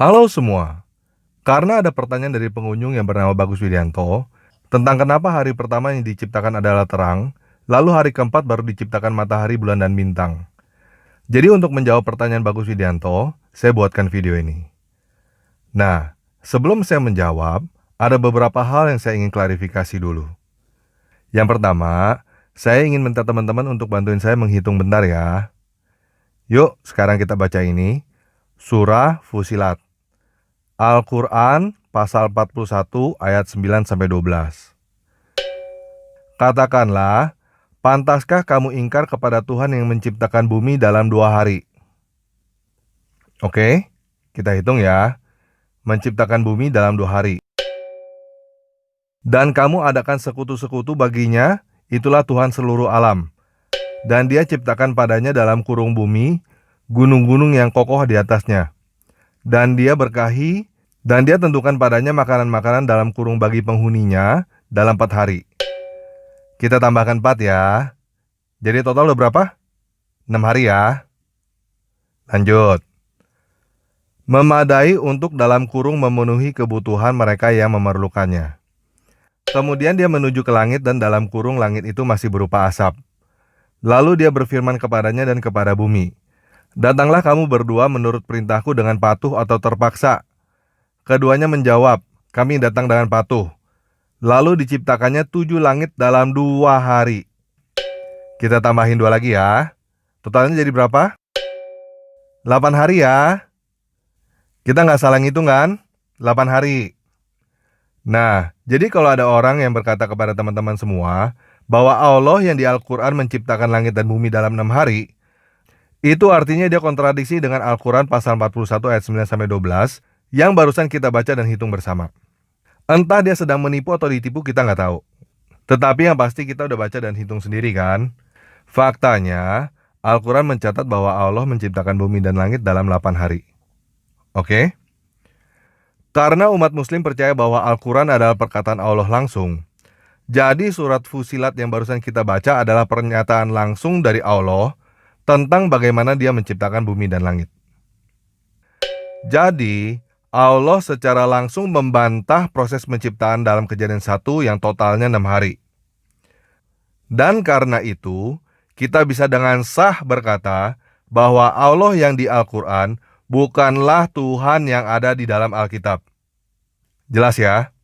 Halo semua, karena ada pertanyaan dari pengunjung yang bernama Bagus Widianto tentang kenapa hari pertama yang diciptakan adalah terang, lalu hari keempat baru diciptakan matahari, bulan, dan bintang. Jadi untuk menjawab pertanyaan Bagus Widianto, saya buatkan video ini. Nah, sebelum saya menjawab, ada beberapa hal yang saya ingin klarifikasi dulu. Yang pertama, saya ingin minta teman-teman untuk bantuin saya menghitung bentar ya. Yuk, sekarang kita baca ini. Surah Fusilat. Al-Quran pasal 41 ayat 9-12. Katakanlah, pantaskah kamu ingkar kepada Tuhan yang menciptakan bumi dalam 2 hari? Oke, kita hitung ya. Menciptakan bumi dalam 2 hari. Dan kamu adakan sekutu-sekutu baginya, itulah Tuhan seluruh alam. Dan dia ciptakan padanya dalam kurung bumi, gunung-gunung yang kokoh di atasnya. Dan dia berkahi, dan dia tentukan padanya makanan-makanan dalam kurung bagi penghuninya dalam 4 hari. Kita tambahkan 4 ya. Jadi total udah berapa? 6 hari ya. Lanjut. Memadai untuk dalam kurung memenuhi kebutuhan mereka yang memerlukannya. Kemudian dia menuju ke langit dan dalam kurung langit itu masih berupa asap. Lalu dia berfirman kepadanya dan kepada bumi, "Datanglah kamu berdua menurut perintahku dengan patuh atau terpaksa." Keduanya menjawab, "Kami datang dengan patuh." Lalu diciptakannya 7 langit dalam 2 hari. Kita tambahin 2 lagi ya. Totalnya jadi berapa? 8 hari ya. Kita nggak salah ngitung kan? 8 hari. Nah, jadi kalau ada orang yang berkata kepada teman-teman semua bahwa Allah yang di Al-Quran menciptakan langit dan bumi dalam 6 hari, itu artinya dia kontradiksi dengan Al-Quran pasal 41 ayat 9-12 yang barusan kita baca dan hitung bersama. Entah dia sedang menipu atau ditipu, kita nggak tahu. Tetapi yang pasti kita udah baca dan hitung sendiri kan? Faktanya, Al-Quran mencatat bahwa Allah menciptakan bumi dan langit dalam 8 hari. Oke? Karena umat muslim percaya bahwa Al-Quran adalah perkataan Allah langsung, jadi surat Fusilat yang barusan kita baca adalah pernyataan langsung dari Allah tentang bagaimana dia menciptakan bumi dan langit. Jadi, Allah secara langsung membantah proses penciptaan dalam Kejadian 1 yang totalnya 6 hari. Dan karena itu, kita bisa dengan sah berkata bahwa Allah yang di Al-Quran bukanlah Tuhan yang ada di dalam Alkitab. Jelas ya?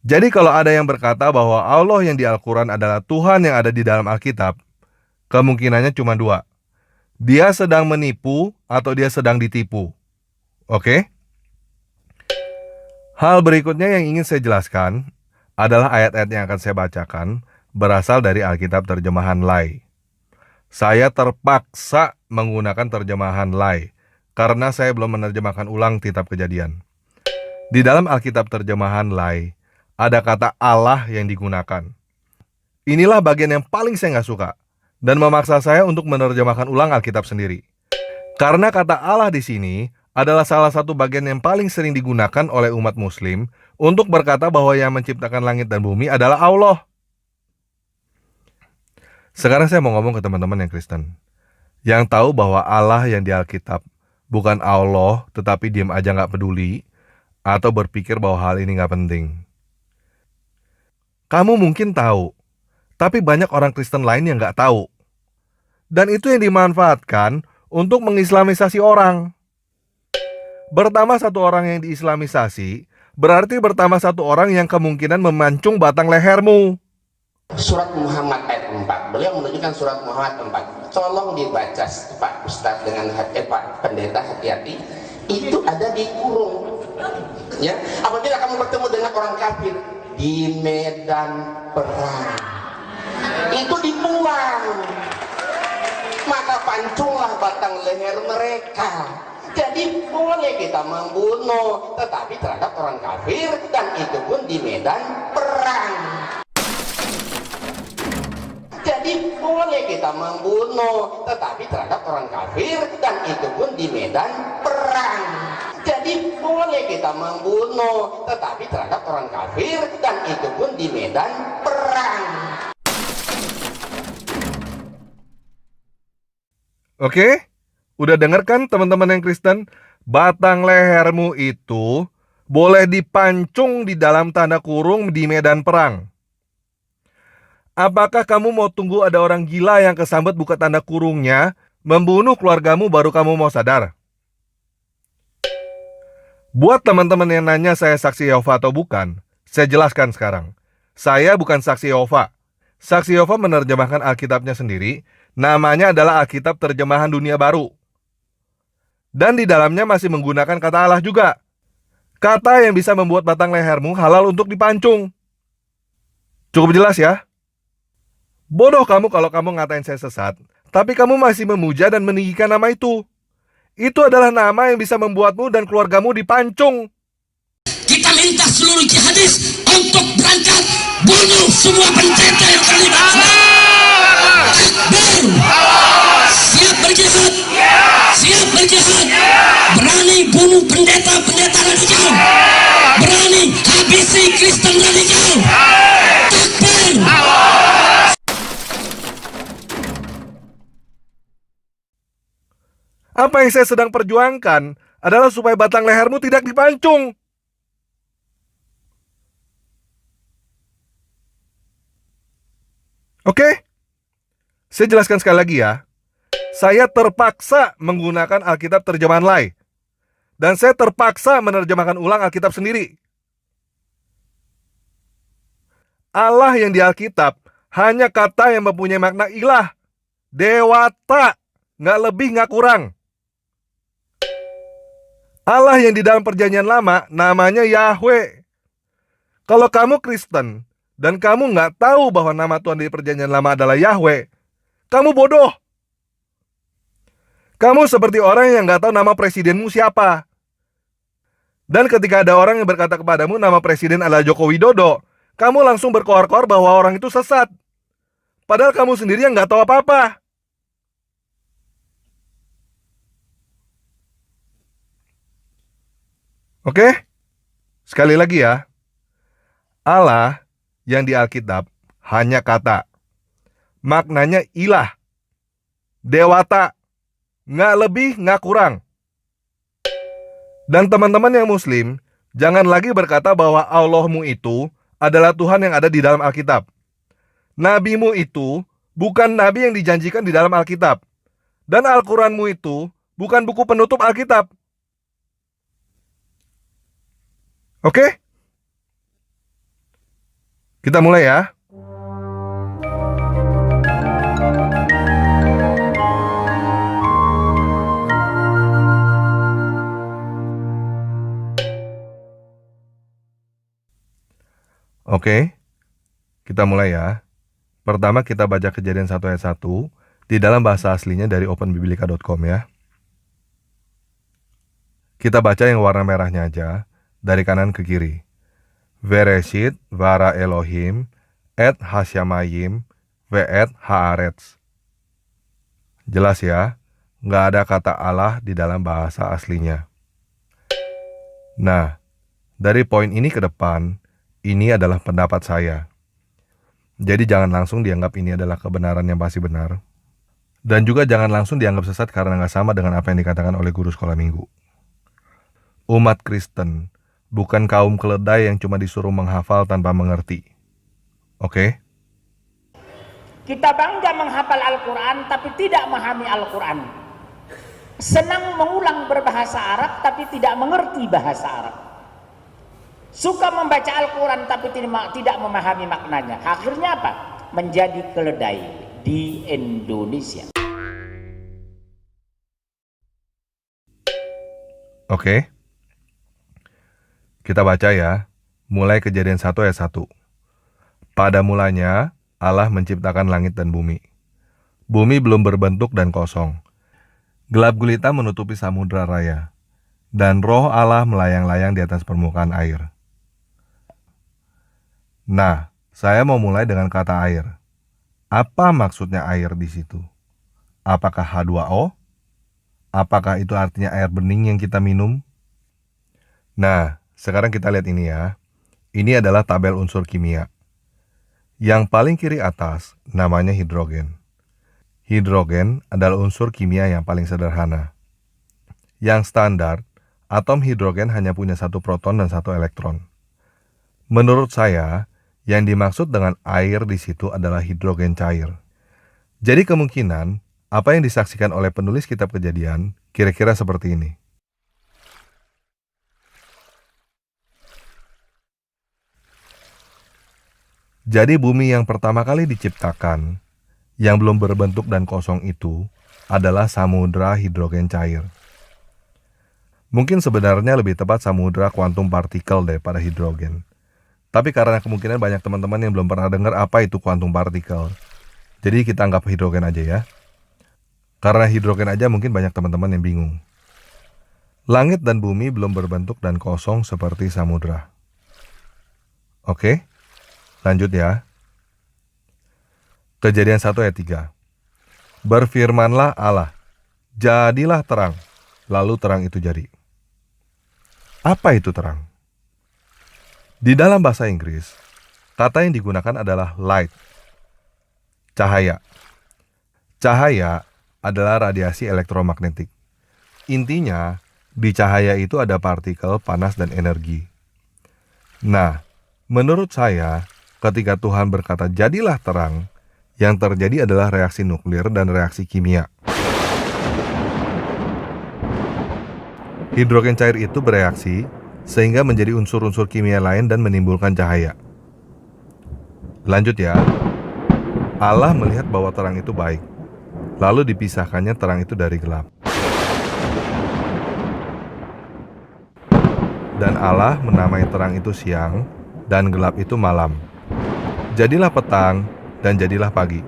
Jadi kalau ada yang berkata bahwa Allah yang di Al-Quran adalah Tuhan yang ada di dalam Alkitab, kemungkinannya cuma 2. Dia sedang menipu atau dia sedang ditipu. Oke? Hal berikutnya yang ingin saya jelaskan adalah ayat-ayat yang akan saya bacakan berasal dari Alkitab terjemahan Lai. Saya terpaksa menggunakan terjemahan Lai karena saya belum menerjemahkan ulang Kitab Kejadian. Di dalam Alkitab terjemahan Lai ada kata Allah yang digunakan. Inilah bagian yang paling saya nggak suka dan memaksa saya untuk menerjemahkan ulang Alkitab sendiri. Karena kata Allah di sini adalah salah satu bagian yang paling sering digunakan oleh umat muslim untuk berkata bahwa yang menciptakan langit dan bumi adalah Allah. Sekarang saya mau ngomong ke teman-teman yang Kristen, yang tahu bahwa Allah yang di Alkitab bukan Allah, tetapi diam aja nggak peduli, atau berpikir bahwa hal ini nggak penting. Kamu mungkin tahu, tapi banyak orang Kristen lain yang nggak tahu. Dan itu yang dimanfaatkan untuk mengislamisasi orang. Bertambah satu orang yang diislamisasi, berarti bertambah satu orang yang kemungkinan memancung batang lehermu. Surat Muhammad ayat 4. Beliau menunjukkan surat Muhammad 4. Tolong dibaca Pak Ustadz dengan Pak Pendeta, hati-hati. Itu ada di kurung. Ya, apabila kamu bertemu dengan orang kafir di medan perang, itu dibuang, maka pancunglah batang leher mereka. Jadi boleh kita membunuh, tetapi terhadap orang kafir, dan itu pun di medan perang. Jadi boleh kita membunuh, tetapi terhadap orang kafir, dan itu pun di medan perang. Jadi boleh kita membunuh, tetapi terhadap orang kafir, dan itu pun di medan perang. Oke? Udah denger kan teman-teman yang Kristen? batang lehermu itu boleh dipancung di dalam tanda kurung di medan perang. Apakah kamu mau tunggu ada orang gila yang kesambet buka tanda kurungnya, membunuh keluargamu baru kamu mau sadar? Buat teman-teman yang nanya saya saksi Yehova atau bukan, saya jelaskan sekarang. Saya bukan saksi Yehova. Saksi Yehova menerjemahkan Alkitabnya sendiri, namanya adalah Alkitab Terjemahan Dunia Baru. Dan di dalamnya masih menggunakan kata Allah juga. Kata yang bisa membuat batang lehermu halal untuk dipancung. Cukup jelas ya? Bodoh kamu kalau kamu ngatain saya sesat, tapi kamu masih memuja dan meninggikan nama itu. Itu adalah nama yang bisa membuatmu dan keluargamu dipancung. Kita minta seluruh jihadis untuk berangkat bunuh semua pendeta yang terlibat. Siap berjihad, siap berjihad. Berani bunuh pendeta-pendeta radikal, berani habisi Kristen radikal. Takbir. Apa yang saya sedang perjuangkan adalah supaya batang lehermu tidak dipancung. Oke? Saya jelaskan sekali lagi ya. Saya terpaksa menggunakan Alkitab terjemahan Lai. Dan saya terpaksa menerjemahkan ulang Alkitab sendiri. Allah yang di Alkitab hanya kata yang mempunyai makna ilah. Dewata. Nggak lebih, nggak kurang. Allah yang di dalam perjanjian lama namanya Yahweh. Kalau kamu Kristen dan kamu nggak tahu bahwa nama Tuhan di perjanjian lama adalah Yahweh, kamu bodoh. Kamu seperti orang yang nggak tahu nama presidenmu siapa. Dan ketika ada orang yang berkata kepadamu nama presiden adalah Joko Widodo, kamu langsung berkoar-koar bahwa orang itu sesat. Padahal kamu sendiri yang nggak tahu apa-apa. Oke? Sekali lagi ya. Allah yang di Alkitab hanya kata. Maknanya ilah. Dewata. Nggak lebih, nggak kurang. Dan teman-teman yang muslim, jangan lagi berkata bahwa Allahmu itu adalah Tuhan yang ada di dalam Alkitab. Nabimu itu bukan nabi yang dijanjikan di dalam Alkitab. Dan Al-Quranmu itu bukan buku penutup Alkitab. Oke? Kita mulai ya. Oke, kita mulai ya. Pertama kita baca Kejadian 1 ayat 1 di dalam bahasa aslinya dari openbiblika.com ya. Kita baca yang warna merahnya aja, dari kanan ke kiri. Bereshit bara Elohim et hasyamayim ve'et haaretz. Jelas ya, nggak ada kata Allah di dalam bahasa aslinya. Nah, dari poin ini ke depan, ini adalah pendapat saya. Jadi jangan langsung dianggap ini adalah kebenaran yang pasti benar. Dan juga jangan langsung dianggap sesat karena nggak sama dengan apa yang dikatakan oleh guru sekolah minggu. Umat Kristen bukan kaum keledai yang cuma disuruh menghafal tanpa mengerti. Oke? Kita bangga menghafal Al-Quran tapi tidak memahami Al-Quran. Senang mengulang berbahasa Arab tapi tidak mengerti bahasa Arab. Suka membaca Al-Quran tapi tidak memahami maknanya. Akhirnya apa? Menjadi keledai di Indonesia. Oke. Kita baca ya. Mulai Kejadian 1 ayat 1. Pada mulanya Allah menciptakan langit dan bumi. Bumi belum berbentuk dan kosong. Gelap gulita menutupi samudra raya. Dan roh Allah melayang-layang di atas permukaan air. Nah, saya mau mulai dengan kata air. Apa maksudnya air di situ? Apakah H2O? Apakah itu artinya air bening yang kita minum? Nah, sekarang kita lihat ini ya. Ini adalah tabel unsur kimia. Yang paling kiri atas namanya hidrogen. Hidrogen adalah unsur kimia yang paling sederhana. Yang standar atom hidrogen hanya punya satu proton dan satu elektron. Menurut saya, yang dimaksud dengan air di situ adalah hidrogen cair. Jadi kemungkinan apa yang disaksikan oleh penulis kitab Kejadian kira-kira seperti ini. Jadi bumi yang pertama kali diciptakan, yang belum berbentuk dan kosong itu, adalah samudra hidrogen cair. Mungkin sebenarnya lebih tepat samudra kuantum partikel daripada hidrogen. Tapi karena kemungkinan banyak teman-teman yang belum pernah dengar apa itu kuantum partikel, jadi kita anggap hidrogen aja ya. Karena hidrogen aja mungkin banyak teman-teman yang bingung. Langit dan bumi belum berbentuk dan kosong seperti samudra. Oke? Lanjut ya. Kejadian 1 ayat 3. Berfirmanlah Allah, jadilah terang, lalu terang itu jadi. Apa itu terang? Di dalam bahasa Inggris, kata yang digunakan adalah light, cahaya. Cahaya adalah radiasi elektromagnetik. Intinya, di cahaya itu ada partikel panas dan energi. Nah, menurut saya, ketika Tuhan berkata jadilah terang, yang terjadi adalah reaksi nuklir dan reaksi kimia. Hidrogen cair itu bereaksi sehingga menjadi unsur-unsur kimia lain dan menimbulkan cahaya. Lanjut ya. Allah melihat bahwa terang itu baik, lalu dipisahkannya terang itu dari gelap. Dan Allah menamai terang itu siang dan gelap itu malam. Jadilah petang dan jadilah pagi.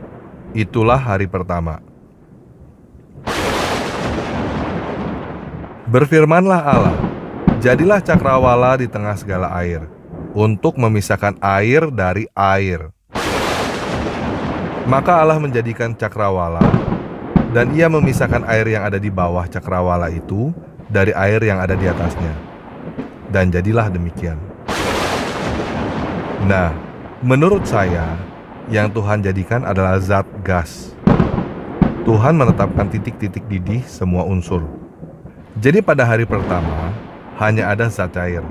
Itulah hari pertama. Berfirmanlah Allah, jadilah cakrawala di tengah segala air, untuk memisahkan air dari air. Maka Allah menjadikan cakrawala, dan ia memisahkan air yang ada di bawah cakrawala itu dari air yang ada di atasnya. Dan jadilah demikian. Nah, menurut saya, yang Tuhan jadikan adalah zat gas. Tuhan menetapkan titik-titik didih semua unsur. Jadi pada hari pertama, hanya ada zat cair.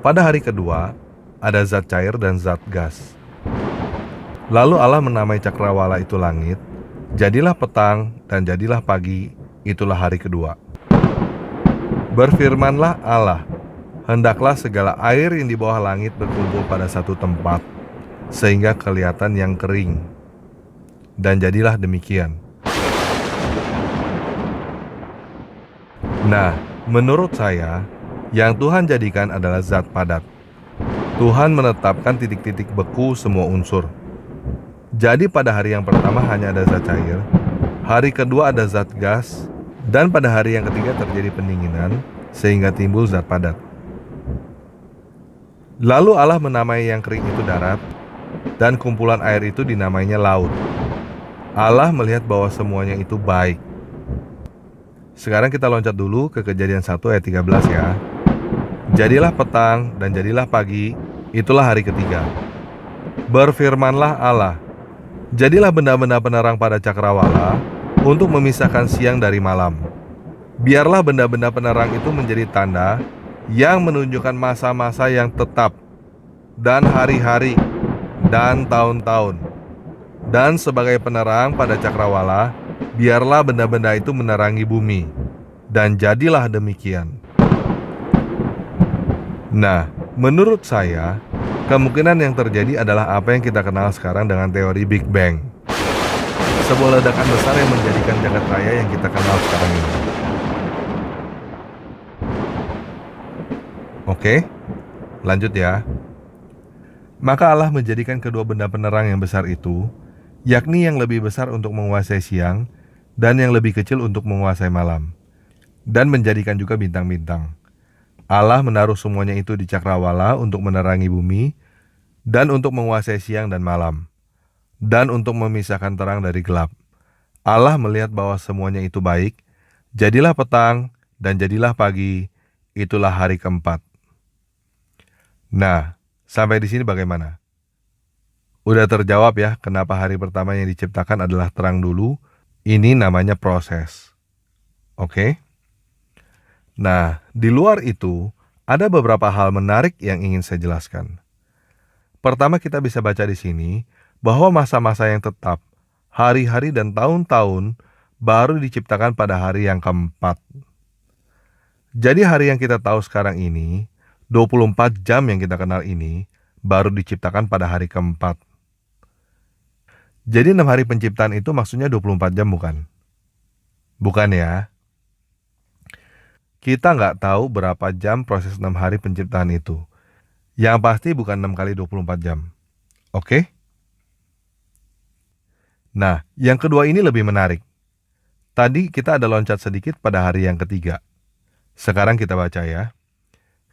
Pada hari kedua, ada zat cair dan zat gas. Lalu Allah menamai cakrawala itu langit, jadilah petang dan jadilah pagi, itulah hari kedua. Berfirmanlah Allah, hendaklah segala air yang di bawah langit berkumpul pada satu tempat, sehingga kelihatan yang kering. Dan jadilah demikian. Nah, menurut saya, yang Tuhan jadikan adalah zat padat. Tuhan menetapkan titik-titik beku semua unsur. Jadi pada hari yang pertama hanya ada zat cair, hari kedua ada zat gas, dan pada hari yang ketiga terjadi pendinginan, sehingga timbul zat padat. Lalu Allah menamai yang kering itu darat, dan kumpulan air itu dinamainya laut. Allah melihat bahwa semuanya itu baik. Sekarang kita loncat dulu ke Kejadian 1 ayat 13 ya. Jadilah petang dan jadilah pagi, itulah hari ketiga. Berfirmanlah Allah, jadilah benda-benda penerang pada cakrawala untuk memisahkan siang dari malam. Biarlah benda-benda penerang itu menjadi tanda yang menunjukkan masa-masa yang tetap, dan hari-hari, dan tahun-tahun. Dan sebagai penerang pada cakrawala, biarlah benda-benda itu menerangi bumi. Dan jadilah demikian. Nah, menurut saya, kemungkinan yang terjadi adalah apa yang kita kenal sekarang dengan teori Big Bang. Sebuah ledakan besar yang menjadikan jagat raya yang kita kenal sekarang ini. Oke, lanjut ya. Maka Allah menjadikan kedua benda penerang yang besar itu, yakni yang lebih besar untuk menguasai siang, dan yang lebih kecil untuk menguasai malam, dan menjadikan juga bintang-bintang. Allah menaruh semuanya itu di cakrawala untuk menerangi bumi, dan untuk menguasai siang dan malam, dan untuk memisahkan terang dari gelap. Allah melihat bahwa semuanya itu baik, jadilah petang, dan jadilah pagi, itulah hari keempat. Nah, sampai di sini bagaimana? Udah terjawab ya kenapa hari pertama yang diciptakan adalah terang dulu? Ini namanya proses. Oke? Nah, di luar itu, ada beberapa hal menarik yang ingin saya jelaskan. Pertama, kita bisa baca di sini bahwa masa-masa yang tetap, hari-hari dan tahun-tahun baru diciptakan pada hari yang keempat. Jadi hari yang kita tahu sekarang ini, 24 jam yang kita kenal ini, baru diciptakan pada hari keempat. Jadi 6 hari penciptaan itu maksudnya 24 jam bukan? Bukan ya? Kita nggak tahu berapa jam proses 6 hari penciptaan itu. Yang pasti bukan 6 kali 24 jam. Oke? Nah, yang kedua ini lebih menarik. Tadi kita ada loncat sedikit pada hari yang ketiga. Sekarang kita baca ya.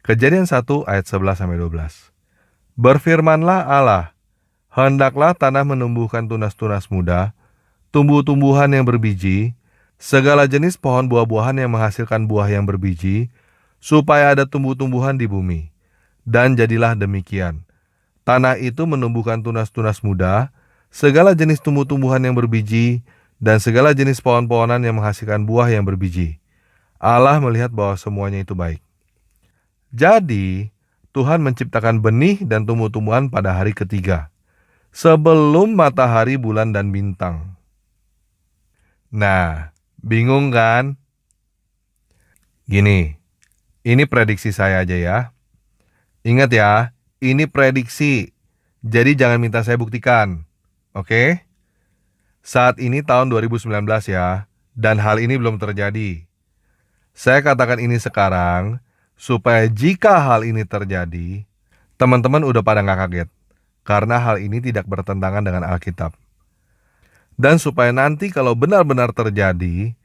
Kejadian 1 ayat 11-12. Berfirmanlah Allah, hendaklah tanah menumbuhkan tunas-tunas muda, tumbuh-tumbuhan yang berbiji, segala jenis pohon buah-buahan yang menghasilkan buah yang berbiji, supaya ada tumbuh-tumbuhan di bumi. Dan jadilah demikian. Tanah itu menumbuhkan tunas-tunas muda, segala jenis tumbuh-tumbuhan yang berbiji, dan segala jenis pohon-pohonan yang menghasilkan buah yang berbiji. Allah melihat bahwa semuanya itu baik. Jadi, Tuhan menciptakan benih dan tumbuh-tumbuhan pada hari ketiga, sebelum matahari, bulan, dan bintang. Nah, bingung kan? Gini, ini prediksi saya aja ya. Ingat ya, ini prediksi. Jadi jangan minta saya buktikan. Oke? Saat ini tahun 2019 ya, dan hal ini belum terjadi. Saya katakan ini sekarang, supaya jika hal ini terjadi, teman-teman udah pada nggak kaget. Karena hal ini tidak bertentangan dengan Alkitab. Dan supaya nanti kalau benar-benar terjadi,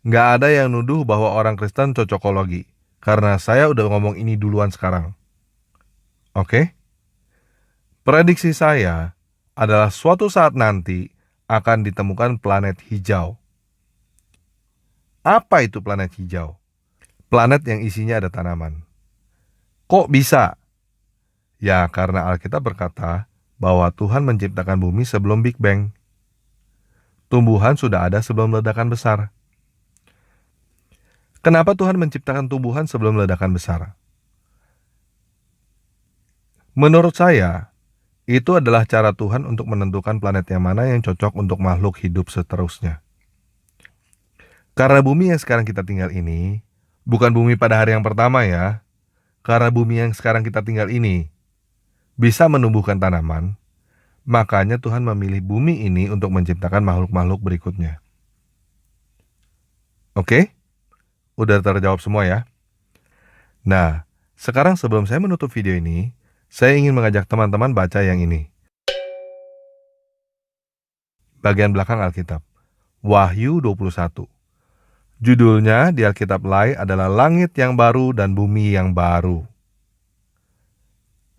nggak ada yang nuduh bahwa orang Kristen cocokologi. Karena saya udah ngomong ini duluan sekarang. Oke? Prediksi saya adalah suatu saat nanti akan ditemukan planet hijau. Apa itu planet hijau? Planet yang isinya ada tanaman. Kok bisa? Ya, karena Alkitab berkata bahwa Tuhan menciptakan bumi sebelum Big Bang. Tumbuhan sudah ada sebelum ledakan besar. Kenapa Tuhan menciptakan tumbuhan sebelum ledakan besar? Menurut saya, itu adalah cara Tuhan untuk menentukan planet yang mana yang cocok untuk makhluk hidup seterusnya. Karena bumi yang sekarang kita tinggal ini, bukan bumi pada hari yang pertama ya, karena bumi yang sekarang kita tinggal ini bisa menumbuhkan tanaman, makanya Tuhan memilih bumi ini untuk menciptakan makhluk-makhluk berikutnya. Oke? Udah terjawab semua ya? Nah, sekarang sebelum saya menutup video ini, saya ingin mengajak teman-teman baca yang ini. Bagian belakang Alkitab. Wahyu 21. Judulnya di Alkitab Lai adalah Langit yang Baru dan Bumi yang Baru.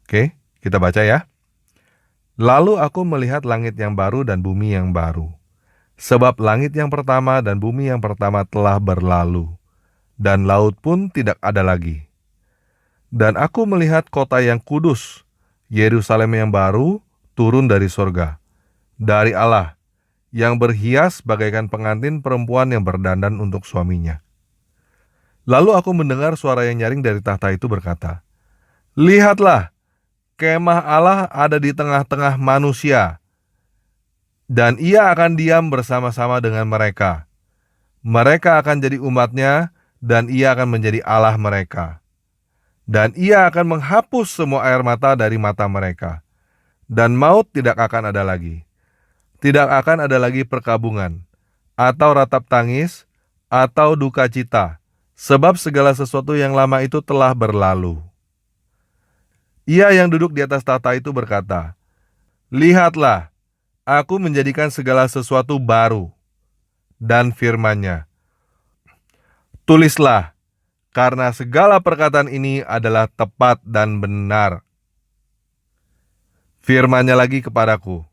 Oke, kita baca ya. Lalu aku melihat langit yang baru dan bumi yang baru. Sebab langit yang pertama dan bumi yang pertama telah berlalu, dan laut pun tidak ada lagi. Dan aku melihat kota yang kudus, Yerusalem yang baru, turun dari sorga, dari Allah, yang berhias bagaikan pengantin perempuan yang berdandan untuk suaminya. Lalu aku mendengar suara yang nyaring dari tahta itu berkata, "Lihatlah, kemah Allah ada di tengah-tengah manusia, dan ia akan diam bersama-sama dengan mereka. Mereka akan jadi umatnya, dan ia akan menjadi Allah mereka. Dan ia akan menghapus semua air mata dari mata mereka, dan maut tidak akan ada lagi. Tidak akan ada lagi perkabungan, atau ratap tangis, atau duka cita, sebab segala sesuatu yang lama itu telah berlalu." Ia yang duduk di atas tahta itu berkata, "Lihatlah, aku menjadikan segala sesuatu baru." Dan firman-Nya, "Tulislah, karena segala perkataan ini adalah tepat dan benar." Firman-Nya lagi kepadaku,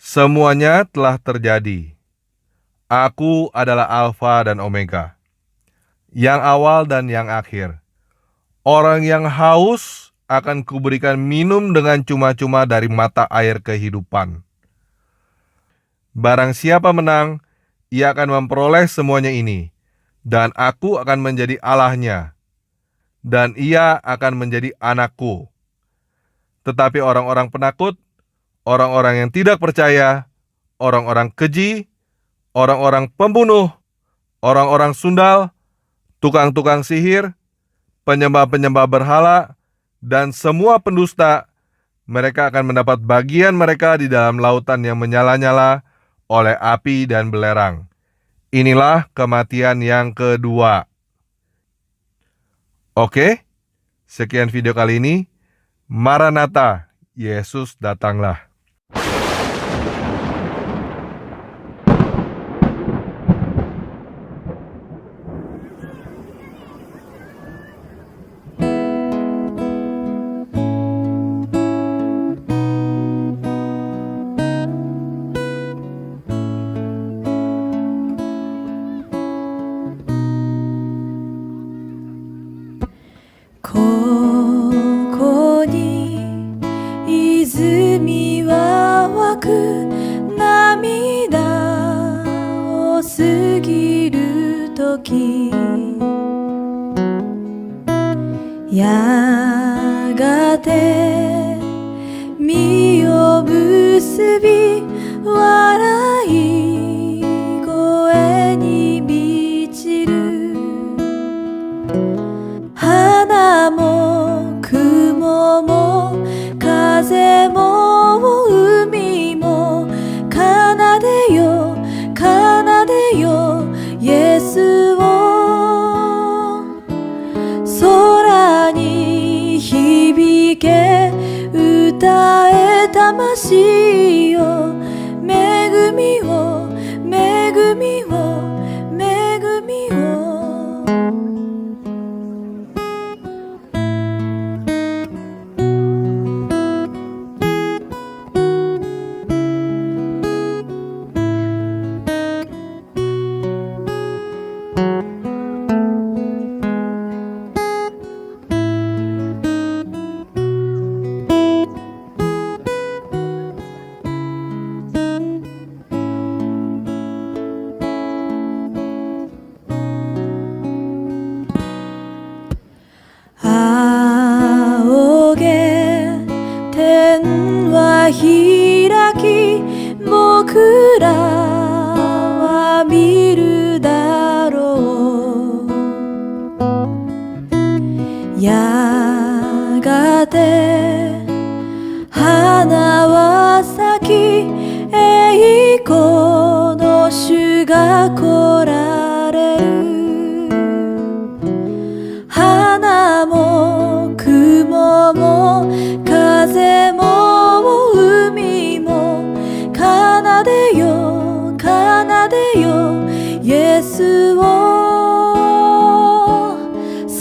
"Semuanya telah terjadi. Aku adalah Alfa dan Omega, yang awal dan yang akhir. Orang yang haus akan kuberikan minum dengan cuma-cuma dari mata air kehidupan. Barang siapa menang, ia akan memperoleh semuanya ini, dan aku akan menjadi Allahnya, dan ia akan menjadi anakku. Tetapi orang-orang penakut, orang-orang yang tidak percaya, orang-orang keji, orang-orang pembunuh, orang-orang sundal, tukang-tukang sihir, penyembah-penyembah berhala, dan semua pendusta, mereka akan mendapat bagian mereka di dalam lautan yang menyala-nyala oleh api dan belerang. Inilah kematian yang kedua. Oke, sekian video kali ini. Maranatha, Yesus datanglah.ここに泉は湧く涙を過ぎるときやがて実を結び笑い声に満ちる花も雲も風も海も奏でよ奏でよイエスを空に響け歌え魂よ恵みを恵みを恵みを仰げ天は開き僕らは見るだろうやがて花は咲き栄光の主が来られる花も雲も風も海も奏でよ奏でよイエスを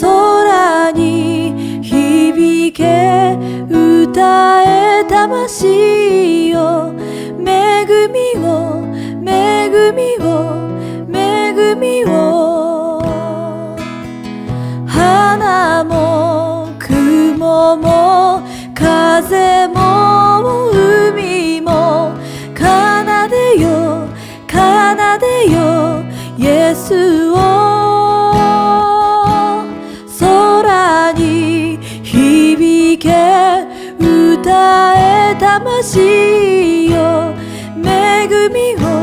空に響け歌え魂よ恵みを恵みを恵みを花も雲も風も海も奏でよ奏でよイエスを空に響け歌え魂よ恵みを